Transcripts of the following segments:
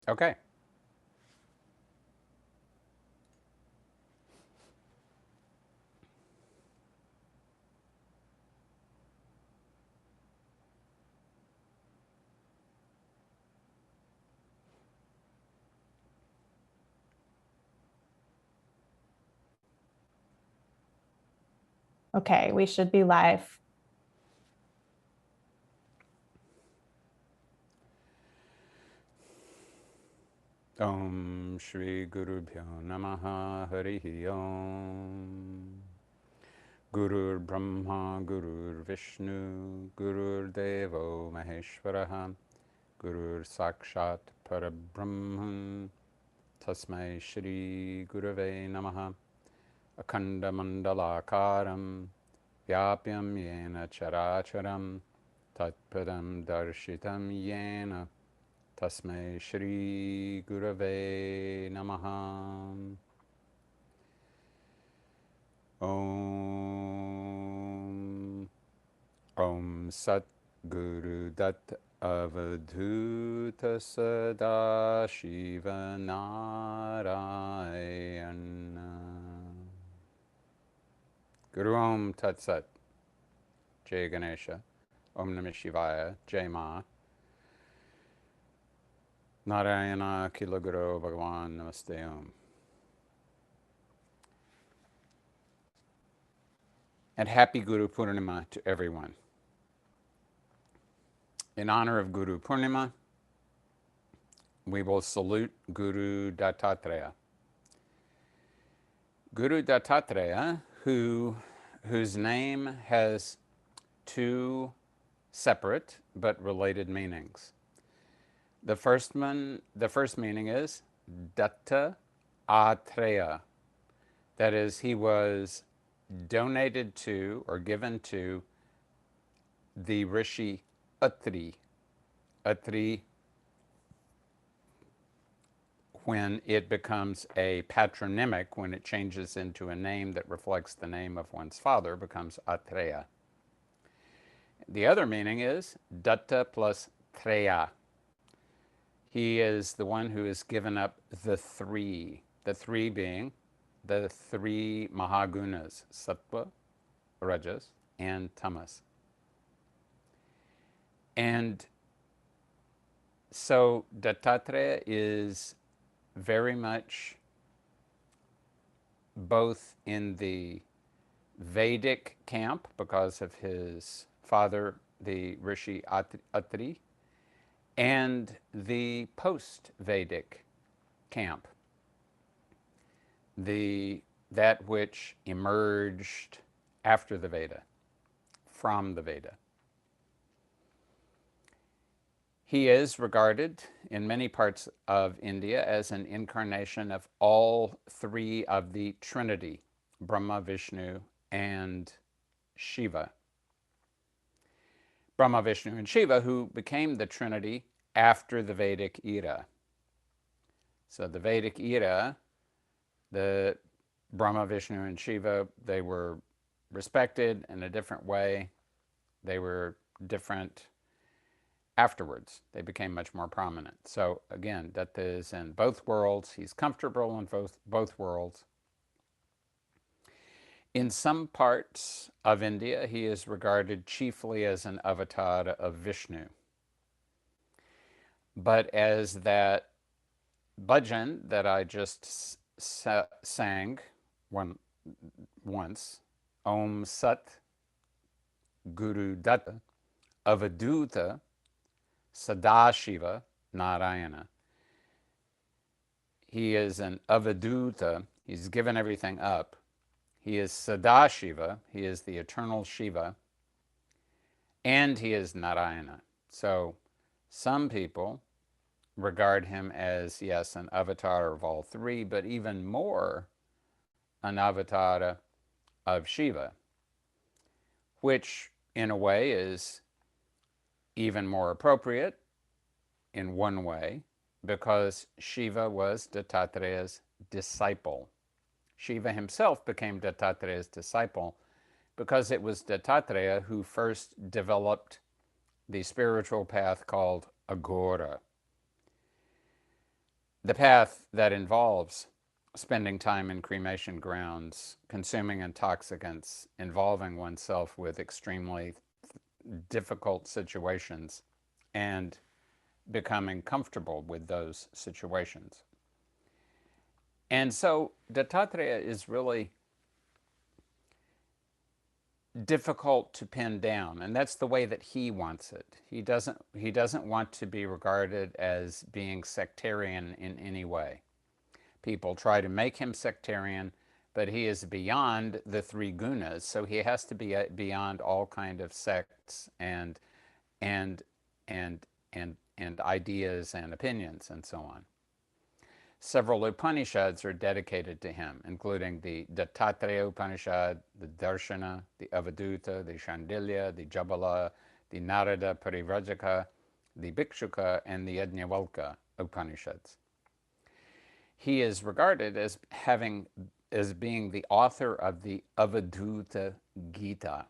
Okay. Okay, we should be live. Om Shri Guru Bhyo Namaha Harihi Om. Gurur Brahma Gurur Vishnu Gurur Devo Maheshwaraha Gurur Sakshat Parabrahman Tasmai Shri Gurave Namaha Akhanda Mandalakaram Vyapyam Yena Characharam Tatpadam Darshitam Yena Tasmai Shri Gurave Namaha. Om Om Sat Guru Dat Avadhuta Sada Shiva Narayana. Guru Om Tat Sat. Jai Ganesha. Om Namah Shivaya. Jai Ma. Narayana Kilaguru Bhagavan Namaste Om. And happy Guru Purnima to everyone. In honor of Guru Purnima, we will salute Guru Dattatreya. Guru Dattatreya, whose name has two separate but related meanings. The first meaning is Dattatreya. That is, he was donated to or given to the Rishi Atri. Atri, when it becomes a patronymic, when it changes into a name that reflects the name of one's father, becomes Atreya. The other meaning is Datta plus Treya. He is the one who has given up the three being the three Mahagunas, Sattva, Rajas, and Tamas. And so Dattatreya is very much both in the Vedic camp because of his father, the Rishi Atri, and the post-Vedic camp, that which emerged after the Veda, from the Veda. He is regarded in many parts of India as an incarnation of all three of the Trinity, Brahma, Vishnu, and Shiva. Brahma, Vishnu, and Shiva, who became the Trinity after the Vedic era. So the Vedic era, the Brahma, Vishnu, and Shiva, they were respected in a different way. They were different afterwards. They became much more prominent. So again, Datta is in both worlds. He's comfortable in both worlds. In some parts of India, he is regarded chiefly as an avatar of Vishnu. But as that bhajan that I just sang once, Om Sat Guru Datta Avaduta Sadashiva Narayana. He is an Avaduta. He's given everything up. He is Sadashiva. He is the eternal Shiva. And he is Narayana. So some people regard him as, yes, an avatar of all three, but even more an avatar of Shiva, which in a way is even more appropriate in one way, because Shiva was Dattatreya's disciple. Shiva himself became Dattatreya's disciple because it was Dattatreya who first developed the spiritual path called Agora. the path that involves spending time in cremation grounds, consuming intoxicants, involving oneself with extremely difficult situations, and becoming comfortable with those situations. And so Dattatreya is really difficult to pin down, and that's the way that he wants it. He doesn't want to be regarded as being sectarian in any way. People try to make him sectarian, but he is beyond the three gunas, so he has to be beyond all kind of sects and and ideas and opinions and so on. Several Upanishads are dedicated to him, including the Dattatreya Upanishad, the Darshana, the Avaduta, the Shandilya, the Jabala, the Narada Parivrajaka, the Bhikshuka, and the Yajnavalkya Upanishads. He is regarded as being the author of the Avaduta Gita.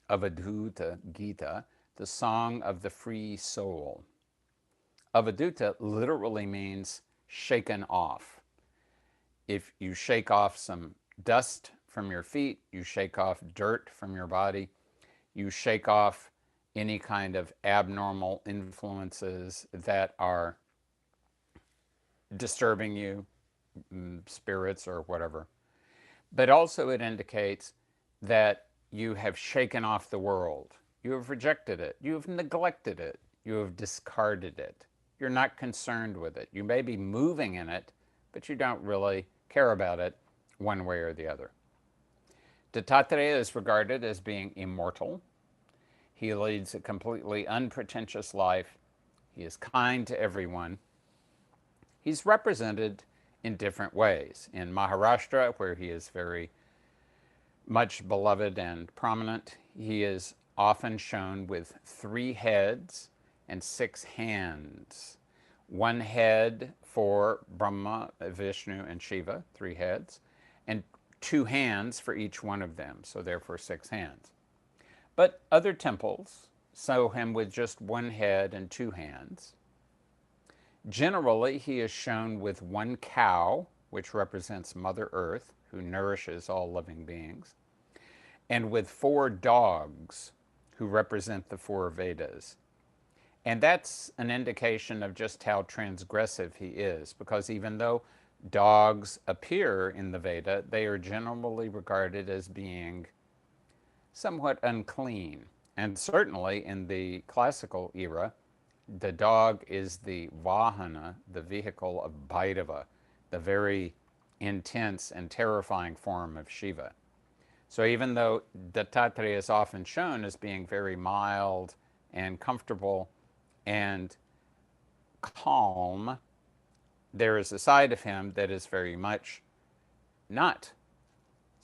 Avaduta Gita, the song of the free soul. Avaduta literally means shaken off. If you shake off some dust from your feet, you shake off dirt from your body, you shake off any kind of abnormal influences that are disturbing you, spirits or whatever. But also it indicates that you have shaken off the world. You have rejected it. You have neglected it. You have discarded it. You're not concerned with it. You may be moving in it, but you don't really care about it one way or the other. Dattatreya is regarded as being immortal. He leads a completely unpretentious life. He is kind to everyone. He's represented in different ways. In Maharashtra, where he is very much beloved and prominent, he is often shown with 3 heads and 6 hands. 1 head for Brahma, Vishnu, and Shiva, 3 heads, and 2 hands for each one of them, so therefore 6 hands. But other temples show him with just 1 head and 2 hands. Generally, he is shown with 1 cow, which represents Mother Earth, who nourishes all living beings, and with 4 dogs, who represent the 4 Vedas. And that's an indication of just how transgressive he is, because even though dogs appear in the Veda, they are generally regarded as being somewhat unclean. And certainly in the classical era, the dog is the vahana, the vehicle of Bhairava, the very intense and terrifying form of Shiva. So even though Dattatreya is often shown as being very mild and comfortable and calm, there is a side of him that is very much not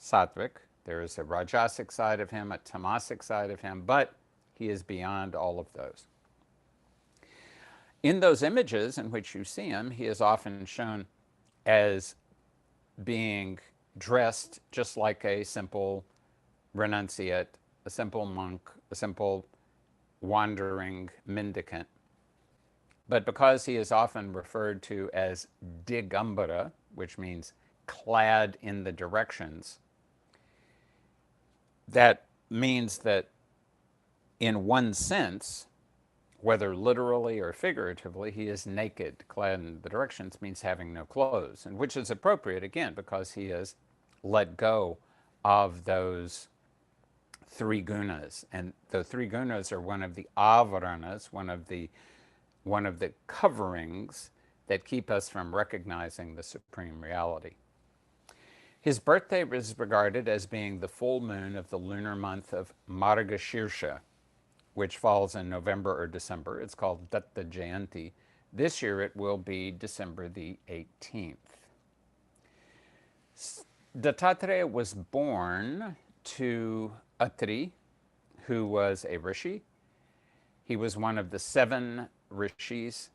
sattvic. There is a rajasic side of him, a tamasic side of him, but he is beyond all of those. In those images in which you see him, he is often shown as being dressed just like a simple renunciate, a simple monk, a simple wandering mendicant. But because he is often referred to as Digambara, which means clad in the directions, that means that in one sense, whether literally or figuratively, he is naked. Clad in the directions means having no clothes, and which is appropriate, again, because he has let go of those 3 gunas. And the 3 gunas are one of the avaranas, one of the coverings that keep us from recognizing the supreme reality. His birthday is regarded as being the full moon of the lunar month of Margashirsha, which falls in November or December. It's called Datta Jayanti. This year it will be December the 18th. Dattatreya was born to Atri, who was a rishi. He was one of the 7 rishis.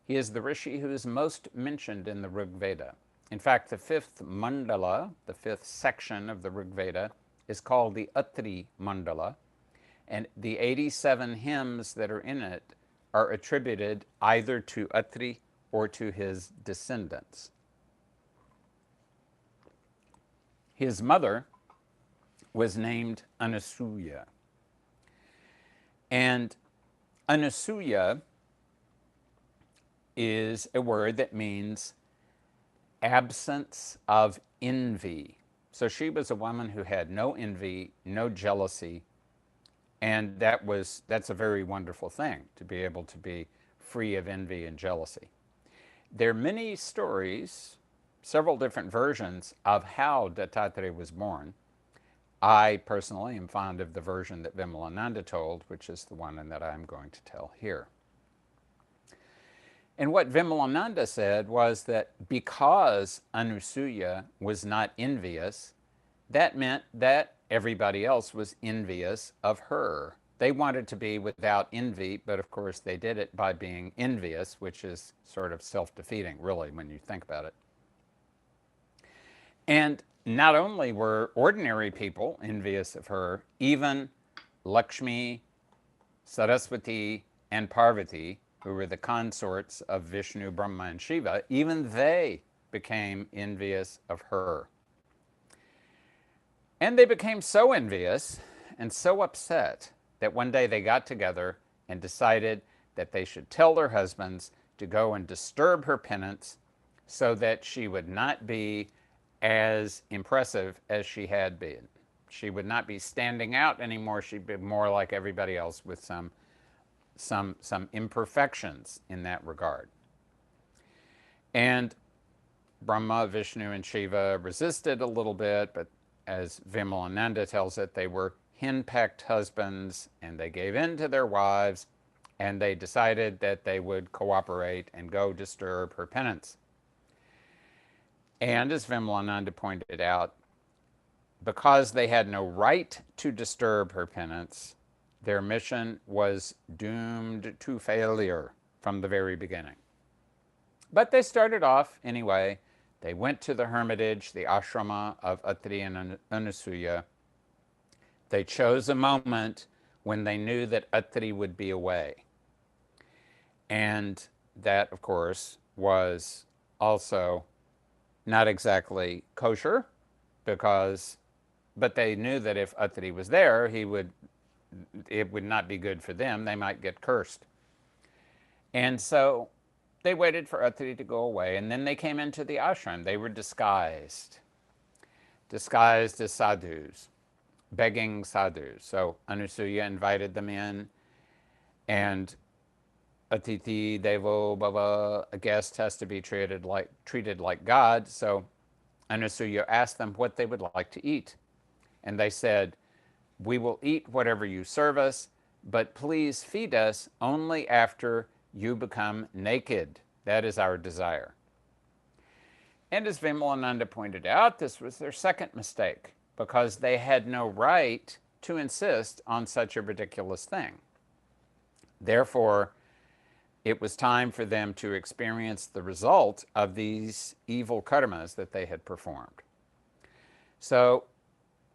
He is the rishi who is most mentioned in the Rig Veda. In fact, the 5th mandala, the 5th section of the Rig Veda, is called the Atri Mandala. And the 87 hymns that are in it are attributed either to Atri or to his descendants. His mother was named Anasuya. And Anasuya is a word that means absence of envy. So she was a woman who had no envy, no jealousy, and that's a very wonderful thing, to be able to be free of envy and jealousy. There are many stories, several different versions of how Dattatreya was born. I personally am fond of the version that Vimalananda told, which is the one that I'm going to tell here. And what Vimalananda said was that because Anasuya was not envious, that meant that everybody else was envious of her. They wanted to be without envy, but of course they did it by being envious, which is sort of self-defeating, really, when you think about it. And not only were ordinary people envious of her, even Lakshmi, Saraswati, and Parvati, who were the consorts of Vishnu, Brahma, and Shiva, even they became envious of her. And they became so envious and so upset that one day they got together and decided that they should tell their husbands to go and disturb her penance so that she would not be as impressive as she had been. She would not be standing out anymore. She'd be more like everybody else with some imperfections in that regard. And Brahma, Vishnu, and Shiva resisted a little bit, but as Vimalananda tells it, they were henpecked husbands, and they gave in to their wives, and they decided that they would cooperate and go disturb her penance. And as Vimalananda pointed out, because they had no right to disturb her penance, their mission was doomed to failure from the very beginning. But they started off anyway. They went to the hermitage, the ashrama of Atri and Anasuya. They chose a moment when they knew that Atri would be away. And that, of course, was also not exactly kosher, but they knew that if Atri was there, it would not be good for them. They might get cursed. And so they waited for Atri to go away, and then they came into the ashram. They were disguised as sadhus, begging sadhus. So Anasuya invited them in, and Atiti Devo Bhava, a guest has to be treated like God. So Anasuya asked them what they would like to eat. And they said, "We will eat whatever you serve us, but please feed us only after you become naked. That is our desire." And as Vimalananda pointed out, this was their second mistake, because they had no right to insist on such a ridiculous thing. Therefore, it was time for them to experience the result of these evil karmas that they had performed. So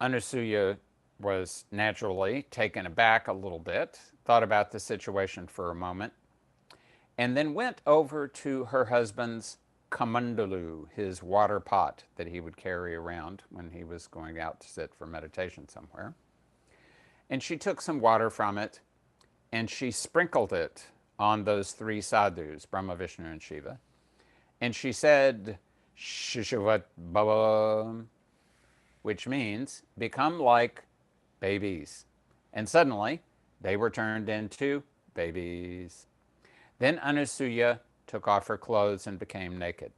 Anasuya was naturally taken aback a little bit, thought about the situation for a moment, and then went over to her husband's kamandalu, his water pot that he would carry around when he was going out to sit for meditation somewhere. And she took some water from it, and she sprinkled it on those three sadhus, Brahma, Vishnu, and Shiva. And she said, "Shishavat Bhava," which means become like babies. And suddenly, they were turned into babies. Then Anasuya took off her clothes and became naked.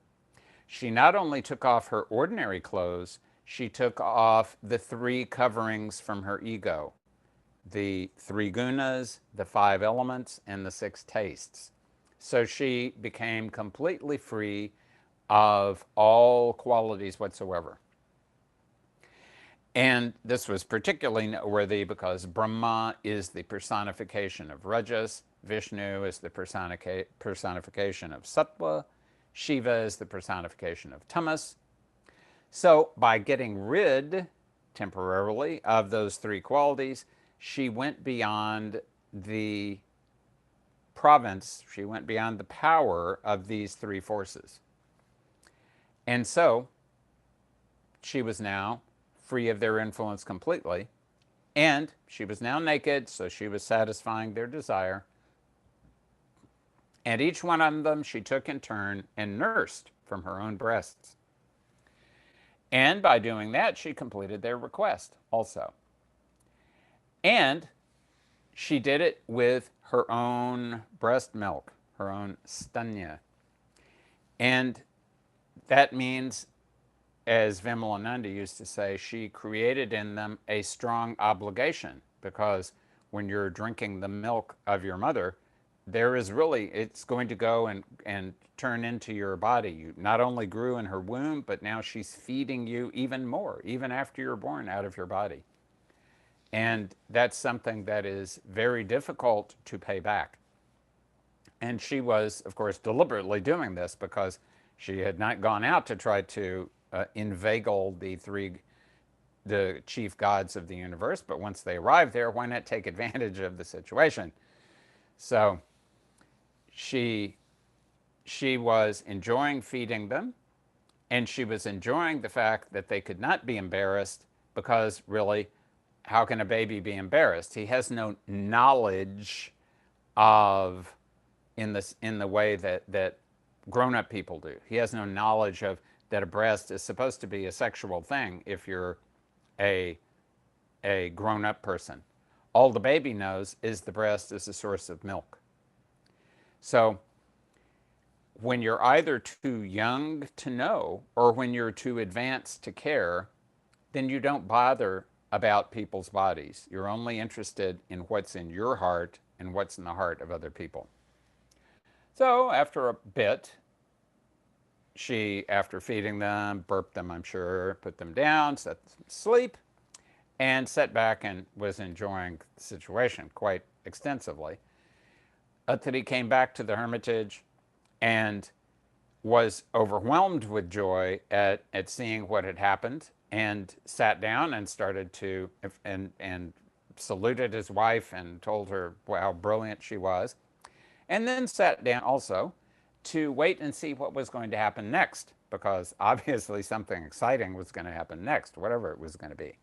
She not only took off her ordinary clothes, she took off the three coverings from her ego: the three gunas, the five elements, and the six tastes. So she became completely free of all qualities whatsoever. And this was particularly noteworthy because Brahma is the personification of Rajas, Vishnu is the personification of Sattva, Shiva is the personification of Tamas. So by getting rid temporarily of those three qualities, she went beyond the province, she went beyond the power of these three forces. And so she was now free of their influence completely. And she was now naked, so she was satisfying their desire. And each one of them she took in turn and nursed from her own breasts. And by doing that, she completed their request also. And she did it with her own breast milk, her own stanya. And that means, as Vimalananda used to say, she created in them a strong obligation, because when you're drinking the milk of your mother, there is really, it's going to go and turn into your body. You not only grew in her womb, but now she's feeding you even more, even after you're born out of your body. And that's something that is very difficult to pay back. And she was, of course, deliberately doing this because she had not gone out to try to inveigle the chief gods of the universe, but once they arrived there, why not take advantage of the situation? So she was enjoying feeding them, and she was enjoying the fact that they could not be embarrassed, because really, how can a baby be embarrassed? He has no knowledge of, in the way that grown-up people do. He has no knowledge of that a breast is supposed to be a sexual thing if you're a grown-up person. All the baby knows is the breast is a source of milk. So when you're either too young to know or when you're too advanced to care, then you don't bother about people's bodies. You're only interested in what's in your heart and what's in the heart of other people. So after a bit, she, after feeding them, burped them, I'm sure, put them down, set them to sleep, and sat back and was enjoying the situation quite extensively. Attari came back to the hermitage and was overwhelmed with joy at seeing what had happened, and sat down and started to, and saluted his wife and told her how brilliant she was, and then sat down also to wait and see what was going to happen next, because obviously something exciting was going to happen next, whatever it was going to be.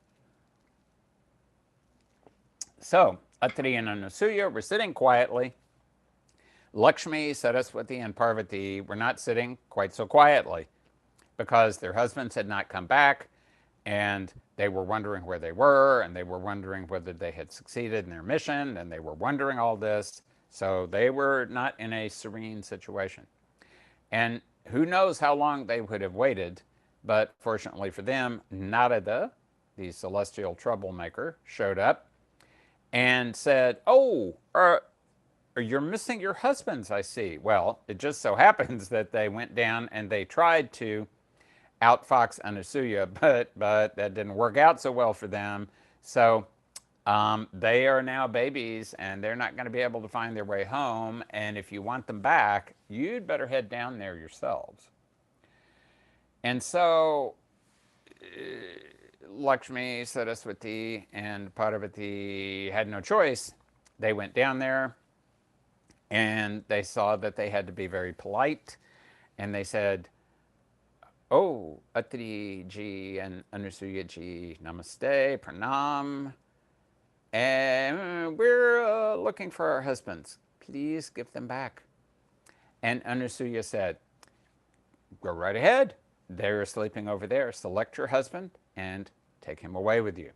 So Attari and Anasuya were sitting quietly. Lakshmi, Saraswati, and Parvati were not sitting quite so quietly, because their husbands had not come back, and they were wondering where they were, and they were wondering whether they had succeeded in their mission, and they were wondering all this. So they were not in a serene situation. And who knows how long they would have waited, but fortunately for them, Narada, the celestial troublemaker, showed up and said, "Oh, you're missing your husbands, I see." Well, it just so happens that they went down and they tried to outfox Anasuya, but that didn't work out so well for them. So they are now babies, and they're not going to be able to find their way home. And if you want them back, you'd better head down there yourselves. And so Lakshmi, Saraswati, and Parvati had no choice. They went down there, and they saw that they had to be very polite. And they said, "Oh, Attari ji and Anasuya ji, namaste, pranam. And we're looking for our husbands. Please give them back." And Anasuya said, "Go right ahead. They're sleeping over there. Select your husband and take him away with you."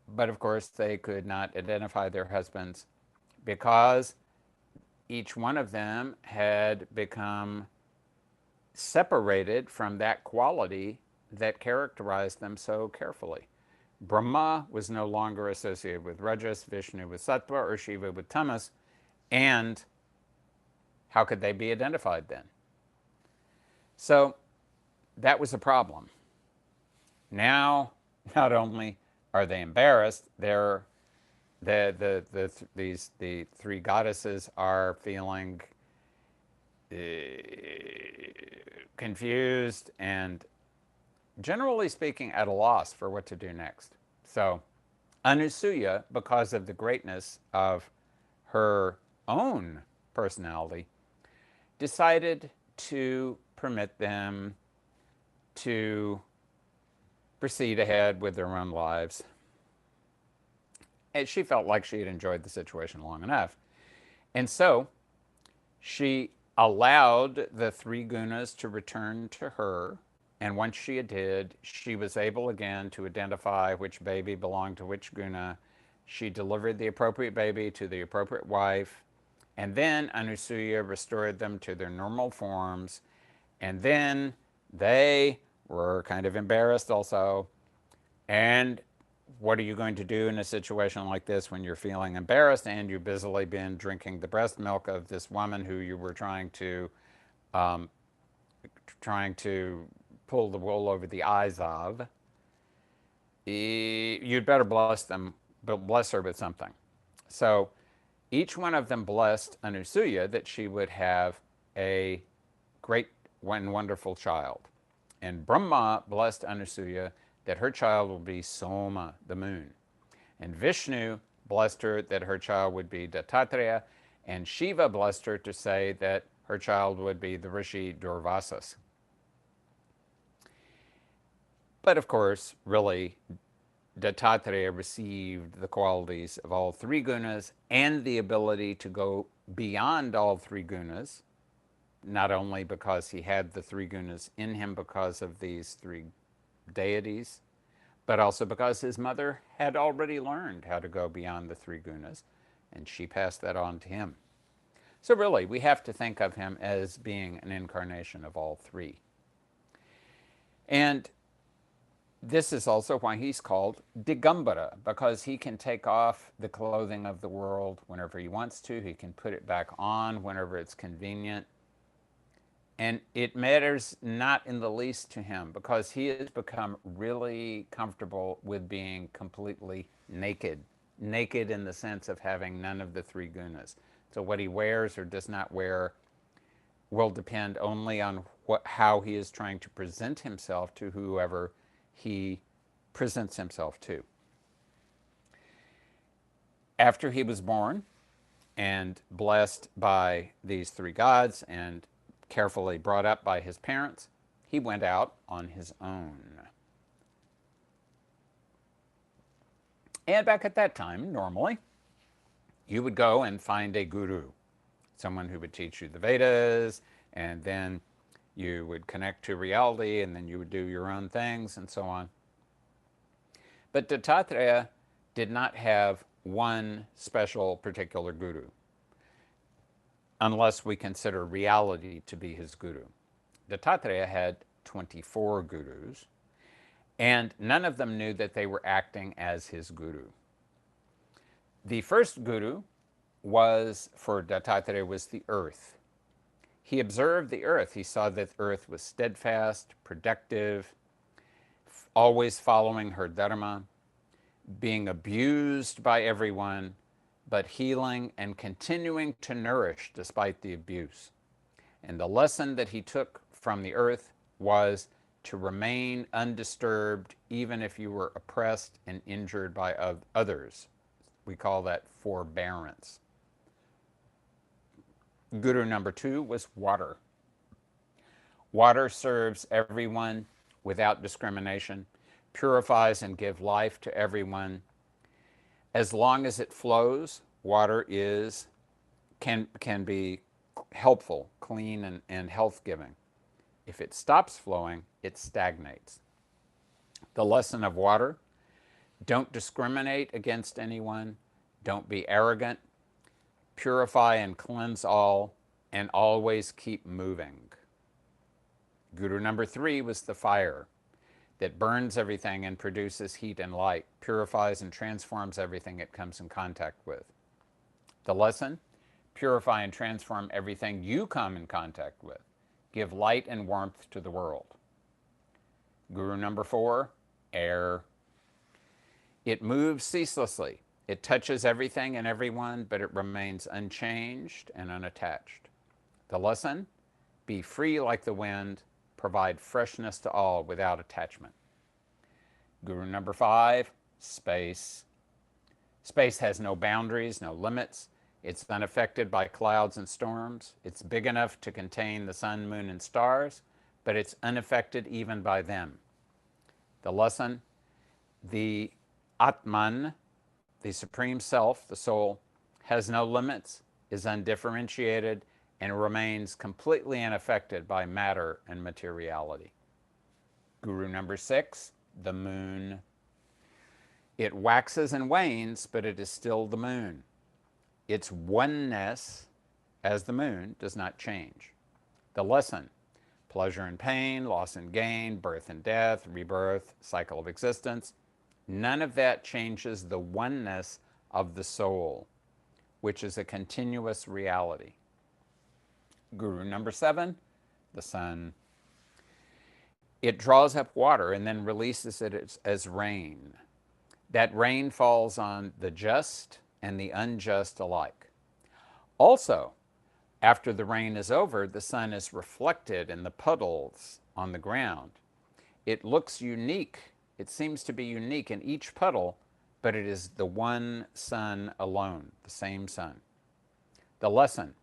But of course, they could not identify their husbands, because each one of them had become separated from that quality that characterized them so carefully. Brahma was no longer associated with Rajas, Vishnu with Sattva, or Shiva with Tamas, and how could they be identified then? So that was a problem. Now, not only are they embarrassed, the three goddesses are feeling confused and, generally speaking, at a loss for what to do next. So Anasuya, because of the greatness of her own personality, decided to permit them to proceed ahead with their own lives. And she felt like she had enjoyed the situation long enough. And so she allowed the three gunas to return to her. And once she did, she was able again to identify which baby belonged to which guna. She delivered the appropriate baby to the appropriate wife. And then Anusuya restored them to their normal forms. And then they were kind of embarrassed also. And what are you going to do in a situation like this when you're feeling embarrassed and you've busily been drinking the breast milk of this woman who you were um, trying to pull the wool over the eyes of? You'd better bless them, but bless her with something. So each one of them blessed Anusuya that she would have a great and wonderful child. And Brahma blessed Anusuya that her child will be Soma, the moon. And Vishnu blessed her that her child would be Dattatreya. And Shiva blessed her to say that her child would be the Rishi Durvasas. But of course, really, Dattatreya received the qualities of all three gunas and the ability to go beyond all three gunas, not only because he had the three gunas in him because of these three deities, but also because his mother had already learned how to go beyond the three gunas, and she passed that on to him. So really, we have to think of him as being an incarnation of all three. And this is also why he's called Digambara, because he can take off the clothing of the world whenever he wants to. He can put it back on whenever it's convenient. And it matters not in the least to him because he has become really comfortable with being completely naked. Naked in the sense of having none of the three gunas. So what he wears or does not wear will depend only on how he is trying to present himself to whoever he presents himself to. After he was born and blessed by these three gods and carefully brought up by his parents, he went out on his own. And back at that time, normally, you would go and find a guru, someone who would teach you the Vedas, and then you would connect to reality, and then you would do your own things, and so on. But Dattatreya did not have one special particular guru, unless we consider reality to be his guru. Dattatreya had 24 gurus, and none of them knew that they were acting as his guru. The first guru for Dattatreya was the earth. He observed the earth. He saw that the earth was steadfast, productive, always following her dharma, being abused by everyone, but healing and continuing to nourish despite the abuse. And the lesson that he took from the earth was to remain undisturbed even if you were oppressed and injured by others. We call that forbearance. Guru number 2 was water. Water serves everyone without discrimination, purifies and gives life to everyone. As long as it flows, water can be helpful, clean, and health-giving. If it stops flowing, it stagnates. The lesson of water: don't discriminate against anyone, don't be arrogant, purify and cleanse all, and always keep moving. Guru number 3 was the fire that burns everything and produces heat and light, purifies and transforms everything it comes in contact with. The lesson: purify and transform everything you come in contact with. Give light and warmth to the world. Guru number 4, air. It moves ceaselessly. It touches everything and everyone, but it remains unchanged and unattached. The lesson: be free like the wind, provide freshness to all without attachment. Guru number 5, space. Space has no boundaries, no limits. It's unaffected by clouds and storms. It's big enough to contain the sun, moon, and stars, but it's unaffected even by them. The lesson, the Atman, the Supreme Self, the soul, has no limits, is undifferentiated, and remains completely unaffected by matter and materiality. Guru number 6, the moon. It waxes and wanes, but it is still the moon. Its oneness as the moon does not change. The lesson, pleasure and pain, loss and gain, birth and death, rebirth, cycle of existence, none of that changes the oneness of the soul, which is a continuous reality. Guru number 7, the sun. It draws up water and then releases it as rain. That rain falls on the just and the unjust alike. Also, after the rain is over, the sun is reflected in the puddles on the ground. It looks unique. It seems to be unique in each puddle, but it is the one sun alone, the same sun. The lesson,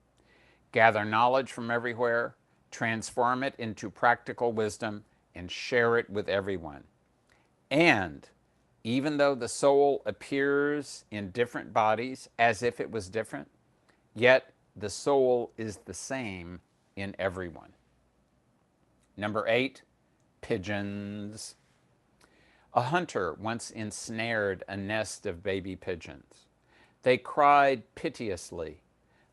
gather knowledge from everywhere, transform it into practical wisdom, and share it with everyone. And even though the soul appears in different bodies as if it was different, yet the soul is the same in everyone. Number 8, pigeons. A hunter once ensnared a nest of baby pigeons. They cried piteously.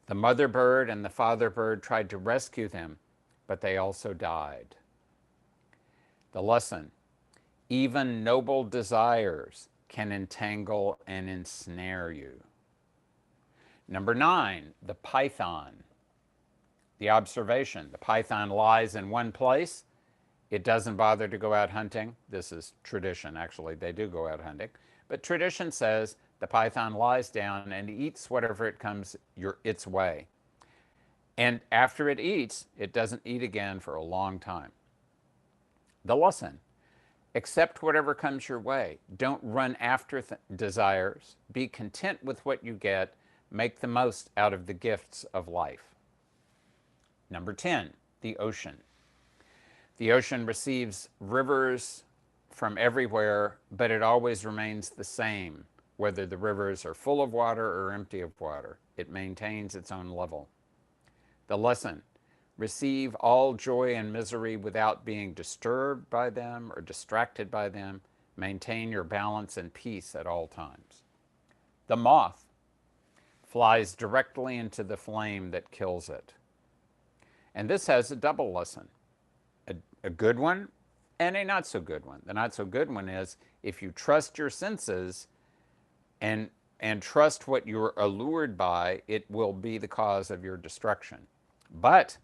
The mother bird and the father bird tried to rescue them, but they also died. The lesson, even noble desires can entangle and ensnare you. Number 9, the python. The observation, the python lies in one place. It doesn't bother to go out hunting. This is tradition, actually. They do go out hunting. But tradition says the python lies down and eats whatever it comes its way. And after it eats, it doesn't eat again for a long time. The lesson, accept whatever comes your way. Don't run after desires. Be content with what you get. Make the most out of the gifts of life. Number 10, the ocean. The ocean receives rivers from everywhere, but it always remains the same, whether the rivers are full of water or empty of water. It maintains its own level. The lesson, receive all joy and misery without being disturbed by them or distracted by them. Maintain your balance and peace at all times. The moth flies directly into the flame that kills it. And this has a double lesson, a good one and a not so good one. The not so good one is if you trust your senses and trust what you're allured by, it will be the cause of your destruction. But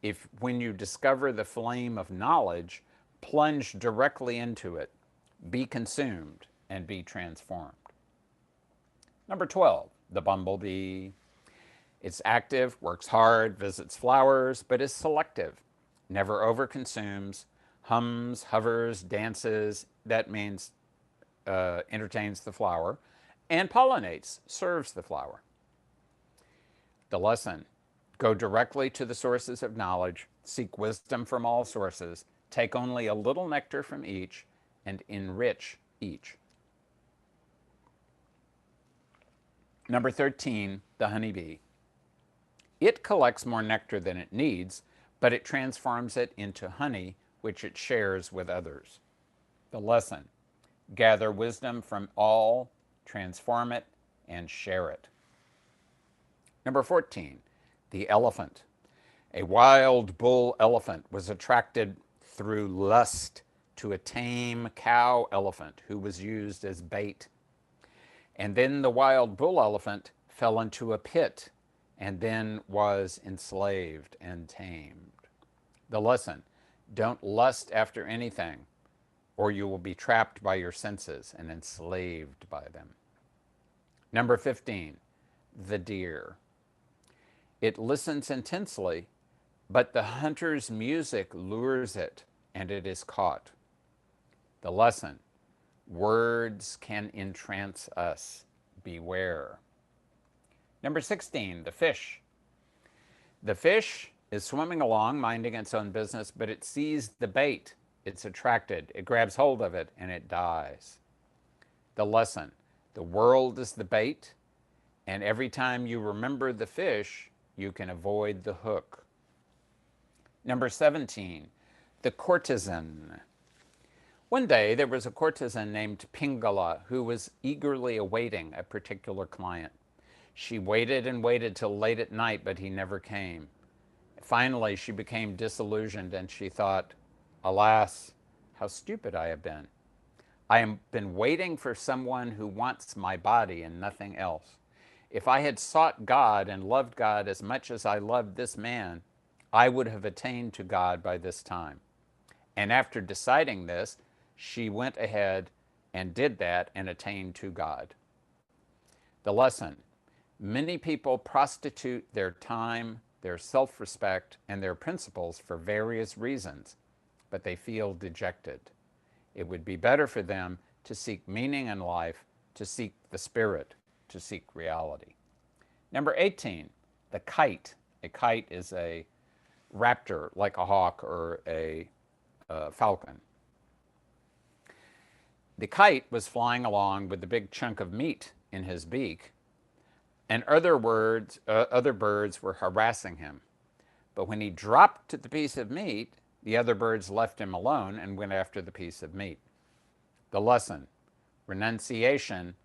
if when you discover the flame of knowledge, plunge directly into it, be consumed, and be transformed. Number 12, the bumblebee. It's active, works hard, visits flowers, but is selective, never overconsumes, hums, hovers, dances, that means entertains the flower, and pollinates, serves the flower. The lesson, go directly to the sources of knowledge, seek wisdom from all sources, take only a little nectar from each, and enrich each. Number 13, the honeybee. It collects more nectar than it needs, but it transforms it into honey, which it shares with others. The lesson, gather wisdom from all, transform it, and share it. Number 14, the elephant. A wild bull elephant was attracted through lust to a tame cow elephant who was used as bait. And then the wild bull elephant fell into a pit and then was enslaved and tamed. The lesson, don't lust after anything, or you will be trapped by your senses and enslaved by them. Number 15, the deer. It listens intensely, but the hunter's music lures it, and it is caught. The lesson, words can entrance us. Beware. Number 16, the fish. The fish is swimming along, minding its own business, but it sees the bait. It's attracted. It grabs hold of it, and it dies. The lesson. The world is the bait, and every time you remember the fish, you can avoid the hook. Number 17, the courtesan. One day, there was a courtesan named Pingala who was eagerly awaiting a particular client. She waited and waited till late at night, but he never came. Finally, she became disillusioned, and she thought, alas, how stupid I have been. I have been waiting for someone who wants my body and nothing else. If I had sought God and loved God as much as I loved this man, I would have attained to God by this time. And after deciding this, she went ahead and did that and attained to God. The lesson. Many people prostitute their time, their self-respect, and their principles for various reasons, but they feel dejected. It would be better for them to seek meaning in life, to seek the spirit, to seek reality. Number 18, the kite. A kite is a raptor, like a hawk or a falcon. The kite was flying along with a big chunk of meat in his beak, and other birds were harassing him. But when he dropped the piece of meat, the other birds left him alone and went after the piece of meat. The lesson. Renunciation,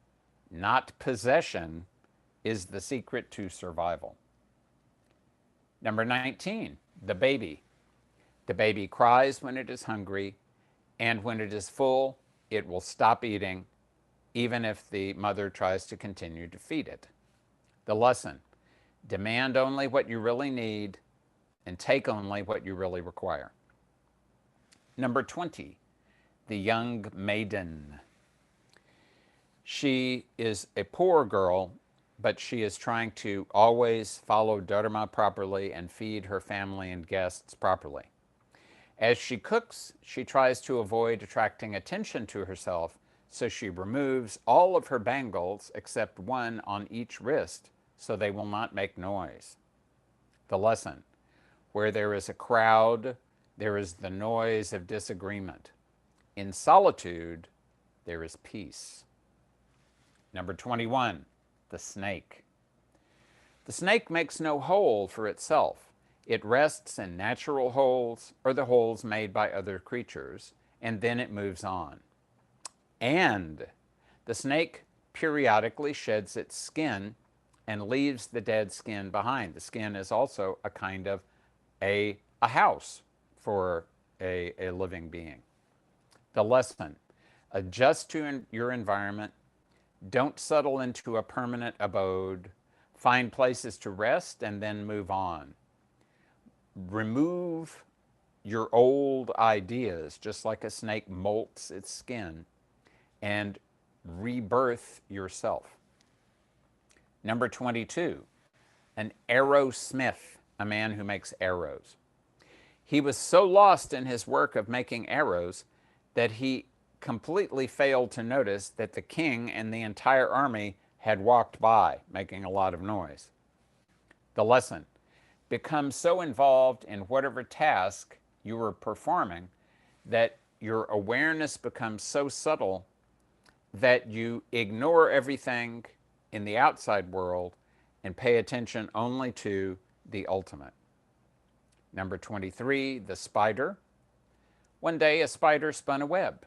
not possession, is the secret to survival. Number 19, the baby. The baby cries when it is hungry, and when it is full, it will stop eating, even if the mother tries to continue to feed it. The lesson. Demand only what you really need, and take only what you really require. Number 20, the young maiden. She is a poor girl, but she is trying to always follow dharma properly and feed her family and guests properly. As she cooks, she tries to avoid attracting attention to herself, so she removes all of her bangles except one on each wrist, so they will not make noise. The lesson. Where there is a crowd, there is the noise of disagreement. In solitude, there is peace. Number 21, the snake. The snake makes no hole for itself. It rests in natural holes or the holes made by other creatures, and then it moves on. And the snake periodically sheds its skin and leaves the dead skin behind. The skin is also a kind of a house for a living being. The lesson. Adjust to your environment. Don't settle into a permanent abode. Find places to rest and then move on. Remove your old ideas, just like a snake molts its skin, and rebirth yourself. Number 22, an arrowsmith, a man who makes arrows. He was so lost in his work of making arrows that he completely failed to notice that the king and the entire army had walked by, making a lot of noise. The lesson. Become so involved in whatever task you are performing that your awareness becomes so subtle that you ignore everything in the outside world and pay attention only to the ultimate. Number 23, the spider. One day a spider spun a web,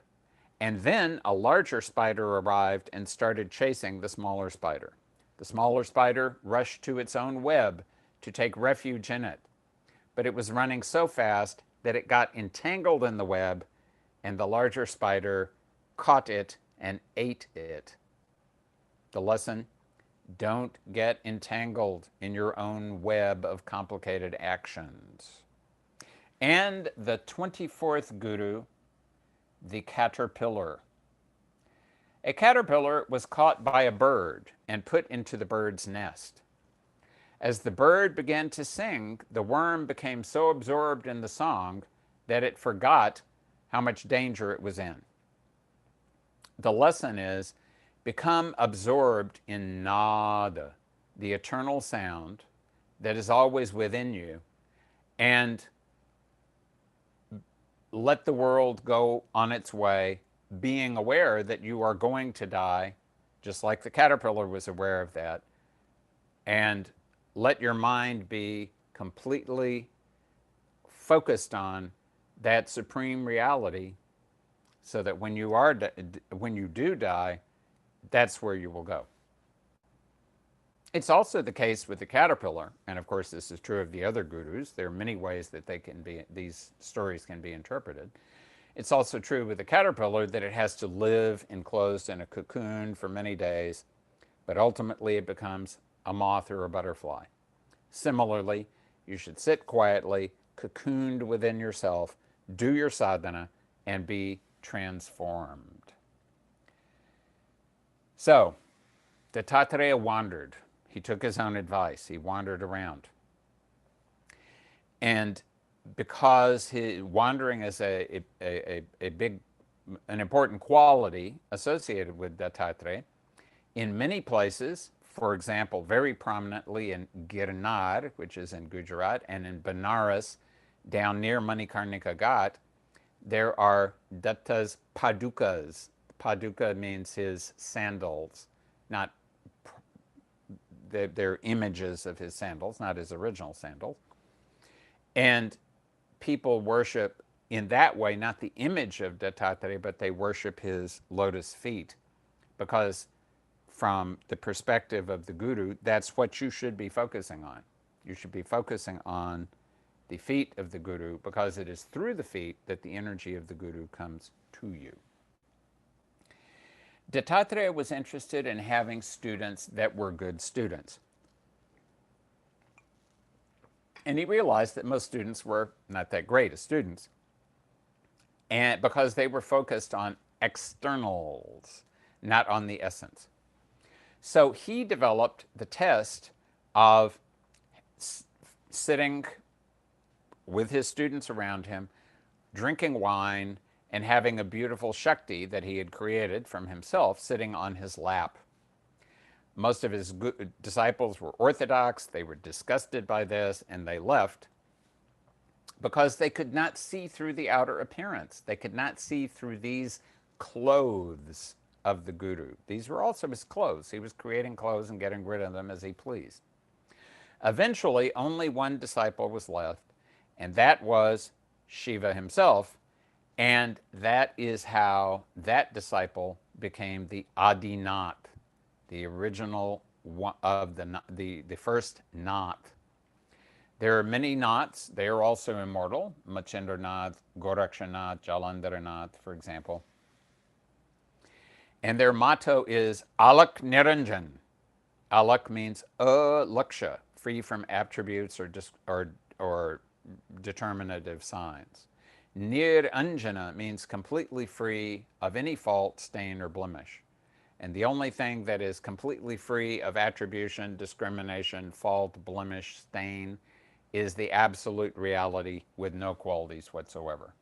and then a larger spider arrived and started chasing the smaller spider. The smaller spider rushed to its own web to take refuge in it, but it was running so fast that it got entangled in the web, and the larger spider caught it and ate it. The lesson. Don't get entangled in your own web of complicated actions. And the 24th guru, the caterpillar. A caterpillar was caught by a bird and put into the bird's nest. As the bird began to sing, the worm became so absorbed in the song that it forgot how much danger it was in. The lesson is, become absorbed in nada. the eternal sound that is always within you, and let the world go on its way, being aware that you are going to die, just like the caterpillar was aware of that, and let your mind be completely focused on that supreme reality, so that when you do die, that's where you will go. It's also the case with the caterpillar, and of course this is true of the other gurus. There are many ways that these stories can be interpreted. It's also true with the caterpillar that it has to live enclosed in a cocoon for many days, but ultimately it becomes a moth or a butterfly. Similarly, you should sit quietly, cocooned within yourself, do your sadhana, and be transformed. So, Dattatreya wandered. He took his own advice. He wandered around. And because his wandering is an important quality associated with Dattatreya, in many places, for example, very prominently in Girnar, which is in Gujarat, and in Benares, down near Manikarnika Ghat, there are Datta's padukas. Paduka means his sandals, not they're images of his sandals, not his original sandals. And people worship in that way, not the image of Dattatreya, but they worship his lotus feet, because from the perspective of the guru, that's what you should be focusing on. You should be focusing on the feet of the guru, because it is through the feet that the energy of the guru comes to you. Dattatreya was interested in having students that were good students. And he realized that most students were not that great as students, and because they were focused on externals, not on the essence. So he developed the test of sitting with his students around him, drinking wine, and having a beautiful Shakti that he had created from himself sitting on his lap. Most of his disciples were orthodox. They were disgusted by this, and they left because they could not see through the outer appearance. They could not see through these clothes of the guru. These were also his clothes. He was creating clothes and getting rid of them as he pleased. Eventually, only one disciple was left, and that was Shiva himself. And that is how that disciple became the Adinath, the original of the first Nath. There are many Naths. They are also immortal. Machendranath, Gorakshanath, Jalandharanath, for example. And their motto is Alak Niranjan. Alak means laksha, free from attributes or determinative signs. Niranjana means completely free of any fault, stain, or blemish. And the only thing that is completely free of attribution, discrimination, fault, blemish, stain is the absolute reality with no qualities whatsoever.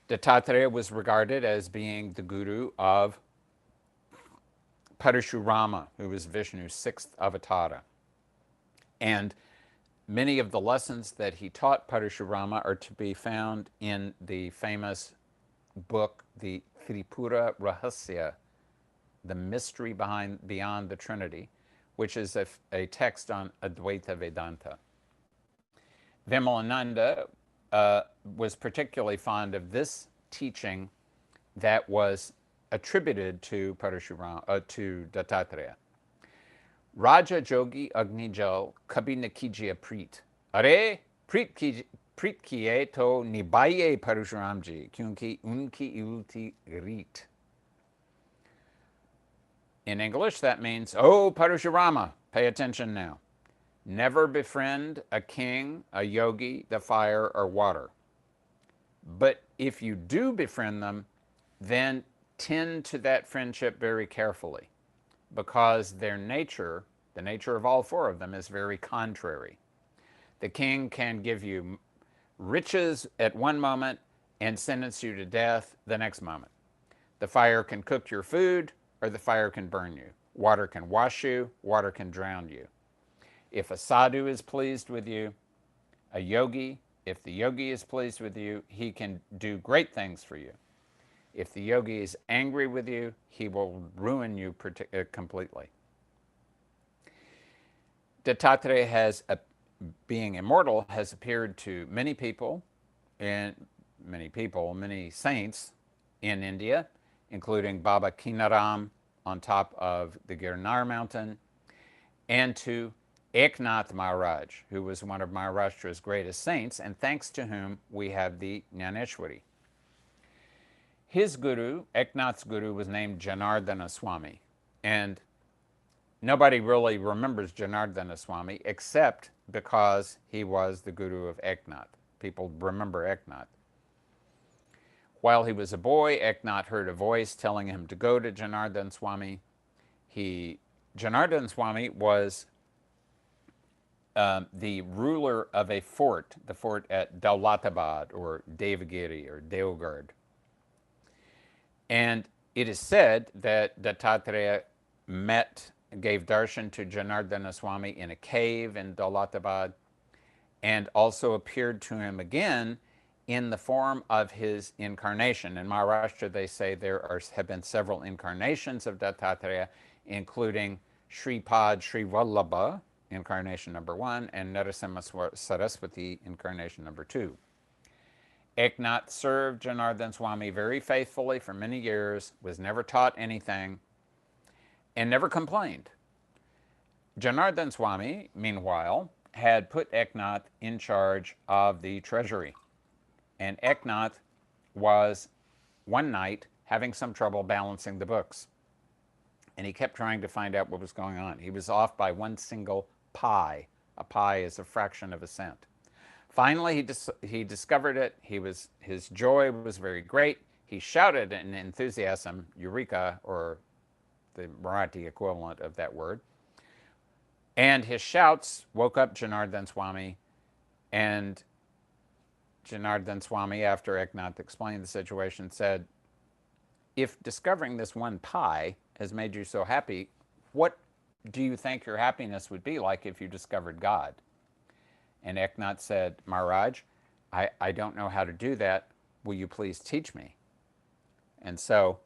Dattatreya was regarded as being the guru of Parashurama, who was Vishnu's sixth avatar. And many of the lessons that he taught Parashurama are to be found in the famous book, the Tripura Rahasya, the mystery beyond the Trinity, which is a text on Advaita Vedanta. Vimalananda was particularly fond of this teaching that was attributed to to Dattatreya. Raja Jogi Agni Jal Kabhi na kijiye preet. Are preet kiye to nibaye Parashuram ji, kyunki unki ulti reet. In English, that means, oh, Parashurama, pay attention now. Never befriend a king, a yogi, the fire, or water. But if you do befriend them, then tend to that friendship very carefully, because their nature, the nature of all four of them, is very contrary. The king can give you riches at one moment and sentence you to death the next moment. The fire can cook your food, or the fire can burn you. water can wash you, water can drown you. If a sadhu is pleased with you, a yogi, if the yogi is pleased with you, he can do great things for you. If the yogi is angry with you, he will ruin you completely. Dattatreya has, being immortal, has appeared to many people, many saints in India, including Baba Kinaram on top of the Girnar mountain, and to Eknath Maharaj, who was one of Maharashtra's greatest saints, and thanks to whom we have the Jnaneshwari. His guru, Eknath's guru, was named Janardana Swami, and nobody really remembers Janardana Swami except because he was the guru of Eknath. People remember Eknath. While he was a boy, Eknath heard a voice telling him to go to Janardana Swami. Janardana Swami was the ruler of a fort, the fort at Daulatabad or Devagiri or Deogarh. And it is said that Dattatreya gave darshan to Janardana Swami in a cave in Daulatabad, and also appeared to him again in the form of his incarnation. In Maharashtra, they say have been several incarnations of Dattatreya, including Shripad Sri Vallabha, incarnation number 1, and Narasimha Saraswati, incarnation number 2. Eknath served Janardana Swami very faithfully for many years, was never taught anything, and never complained. Janardana Swami, meanwhile, had put Eknath in charge of the treasury. And Eknath was, one night, having some trouble balancing the books. And he kept trying to find out what was going on. He was off by one single pi. A pi is a fraction of a cent. Finally, he discovered it. His joy was very great. He shouted in enthusiasm, Eureka, or the Marathi equivalent of that word. And his shouts woke up Janardana Swami, and Janardana Swami, after Eknath explained the situation, said, if discovering this one pi has made you so happy, what do you think your happiness would be like if you discovered God? And Eknath said, Maharaj, I don't know how to do that. Will you please teach me? And so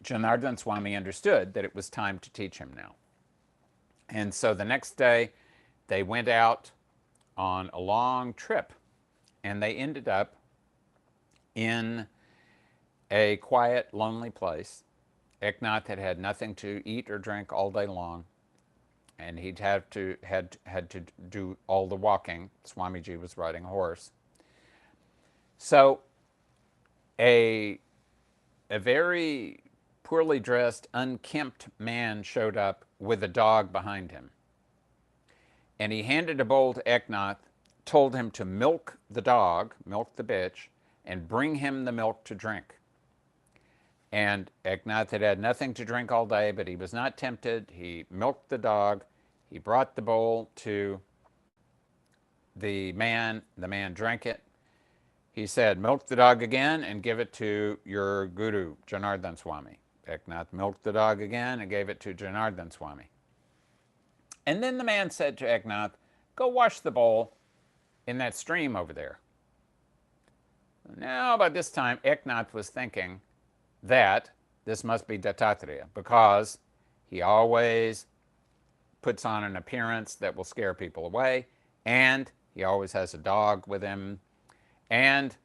Janardana Swami understood that it was time to teach him now. And so the next day, they went out on a long trip, and they ended up in a quiet, lonely place. Eknath had had nothing to eat or drink all day long, and he'd had to do all the walking. Swamiji was riding a horse. So a very poorly dressed, unkempt man showed up with a dog behind him. And he handed a bowl to Eknath, told him to milk the dog, milk the bitch, and bring him the milk to drink. And Eknath had had nothing to drink all day, but he was not tempted. He milked the dog. He brought the bowl to the man. The man drank it. He said, milk the dog again and give it to your guru, Janardana Swami. Eknath milked the dog again and gave it to Janardana Swami. And then the man said to Eknath, go wash the bowl in that stream over there. Now, by this time, Eknath was thinking that this must be Dattatreya, because he always puts on an appearance that will scare people away, and he always has a dog with him, and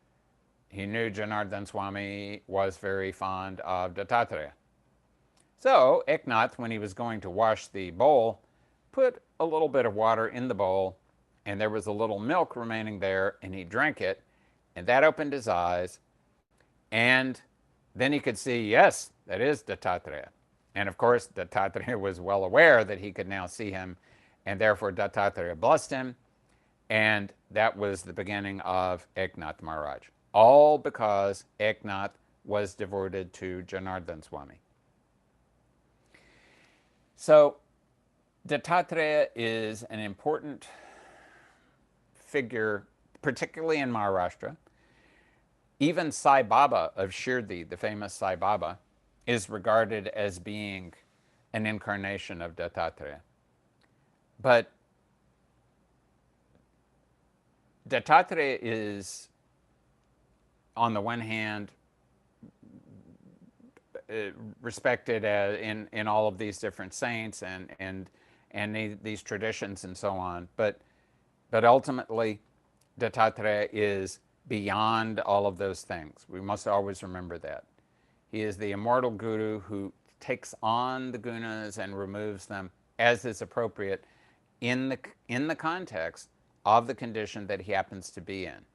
he knew Janardana Swami was very fond of Dattatreya. So Eknath, when he was going to wash the bowl, put a little bit of water in the bowl, and there was a little milk remaining there, and he drank it, and that opened his eyes, and then he could see, yes, that is Dattatreya. And of course, Dattatreya was well aware that he could now see him, and therefore Dattatreya blessed him, and that was the beginning of Eknath Maharaj. All because Eknath was devoted to Janardana Swami. So Dattatreya is an important figure, particularly in Maharashtra. Even Sai Baba of Shirdi, the famous Sai Baba, is regarded as being an incarnation of Dattatreya. But Dattatreya is, on the one hand, respected in all of these different saints and these traditions and so on. But ultimately, Dattatreya is beyond all of those things. We must always remember that. He is the immortal guru who takes on the gunas and removes them as is appropriate in the context of the condition that he happens to be in.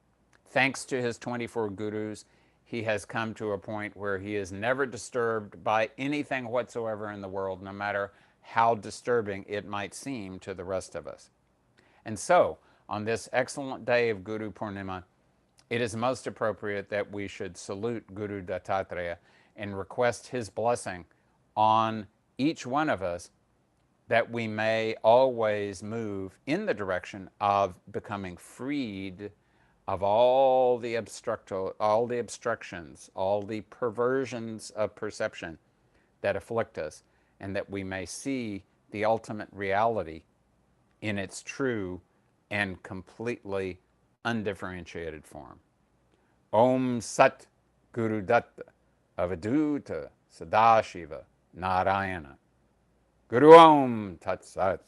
Thanks to his 24 gurus, he has come to a point where he is never disturbed by anything whatsoever in the world, no matter how disturbing it might seem to the rest of us. And so, on this excellent day of Guru Purnima, it is most appropriate that we should salute Guru Dattatreya and request his blessing on each one of us, that we may always move in the direction of becoming freed of all the obstructions, all the perversions of perception that afflict us, and that we may see the ultimate reality in its true and completely undifferentiated form. Om Sat Guru Datta Avaduta Sadashiva Narayana Guru Om Tat Sat.